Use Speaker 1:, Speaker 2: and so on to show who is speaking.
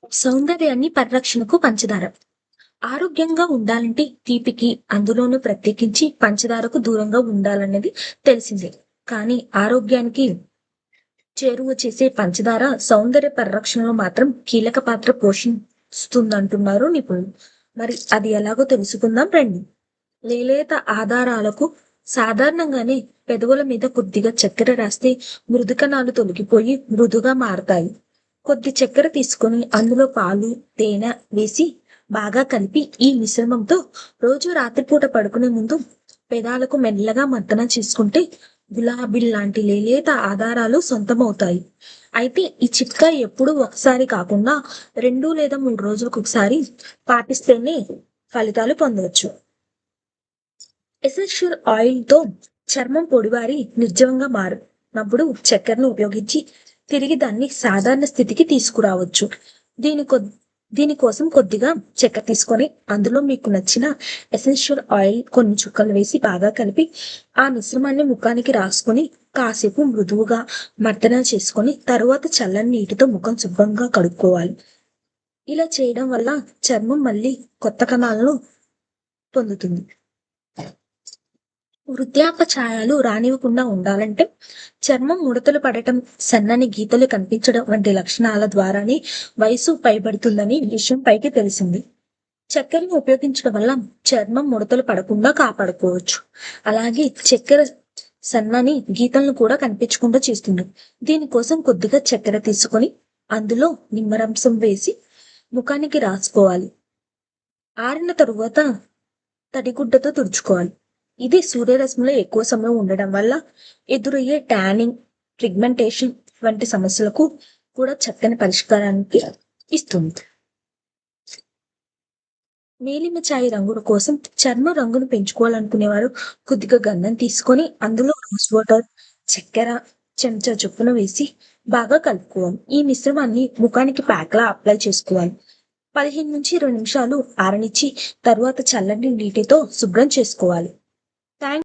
Speaker 1: సౌందర్యాన్ని పరిరక్షణకు పంచదార. ఆరోగ్యంగా ఉండాలంటే తీపికి, అందులోనూ ప్రత్యేకించి పంచదారకు దూరంగా ఉండాలన్నది తెలిసిందే. కానీ ఆరోగ్యానికి చేరువ చేసే పంచదార సౌందర్య పరిరక్షణలో మాత్రం కీలక పాత్ర పోషిస్తుందంటున్నారు నిపుణులు. మరి అది ఎలాగో తెలుసుకుందాం రండి. లేలేత ఆధారాలకు సాధారణంగానే పెదవుల మీద కొద్దిగా చక్కెర రాస్తే మృదు కణాలు తొలగిపోయి మృదుగా మారతాయి. కొద్ది చక్కెర తీసుకొని అందులో పాలు, తేనె వేసి బాగా కలిపి ఈ మిశ్రమంతో రోజు రాత్రిపూట పడుకునే ముందు పెదాలకు మెల్లగా మర్దన చేసుకుంటే గులాబీల్లాంటి లేలేత ఆధారాలు సొంతమవుతాయి. అయితే ఈ చిట్కా ఎప్పుడూ ఒకసారి కాకుండా 2 లేదా 3 రోజులకు ఒకసారి పాటిస్తేనే ఫలితాలు పొందవచ్చు. ఎసెన్షియల్ ఆయిల్‌తో చర్మం పొడిబారి నిర్జీవంగా మారినప్పుడు చక్కెరను ఉపయోగించి తిరిగి దాన్ని సాధారణ స్థితికి తీసుకురావచ్చు. దీని కొద్ దీనికోసం కొద్దిగా చక్కెర తీసుకొని అందులో మీకు నచ్చిన ఎసెన్షియల్ ఆయిల్ కొన్ని చుక్కలు వేసి బాగా కలిపి ఆ మిశ్రమాన్ని ముఖానికి రాసుకొని కాసేపు మృదువుగా మర్దన చేసుకొని తరువాత చల్లని నీటితో ముఖం శుభ్రంగా కడుక్కోవాలి. ఇలా చేయడం వల్ల చర్మం మళ్ళీ కొత్త కణాలను పొందుతుంది. వృద్ధాపచాయాలు రానివ్వకుండా ఉండాలంటే చర్మం ముడతలు పడటం, సన్నని గీతలు కనిపించడం వంటి లక్షణాల ద్వారానే వయసు పైబడుతుందని విషయం పైకి తెలిసింది. చక్కెరను ఉపయోగించడం వల్ల చర్మం ముడతలు పడకుండా కాపాడుకోవచ్చు. అలాగే చక్కెర సన్నని గీతలను కూడా కనిపించకుండా చేస్తుంది. దీనికోసం కొద్దిగా చక్కెర తీసుకొని అందులో నిమ్మరసం వేసి ముఖానికి రాసుకోవాలి. ఆరిన తరువాత తడిగుడ్డతో తుడుచుకోవాలి. ఇది సూర్యరశ్మిలో ఎక్కువ సమయం ఉండడం వల్ల ఎదురయ్యే టానింగ్, పిగ్మెంటేషన్ వంటి సమస్యలకు కూడా చక్కని పరిష్కారానికి ఇస్తుంది. మేలిమ ఛాయ్ రంగుల కోసం చర్మ రంగును పెంచుకోవాలనుకునేవారు కొద్దిగా గంధం తీసుకొని అందులో రోజ్ వాటర్, చక్కెర చెంచా చొప్పున వేసి బాగా కలుపుకోవాలి. ఈ మిశ్రమాన్ని ముఖానికి ప్యాక్ లా అప్లై చేసుకోవాలి. 15 నుంచి 20 నిమిషాలు ఆరనిచ్చి తరువాత చల్లని నీటితో శుభ్రం చేసుకోవాలి. థ్యాంక్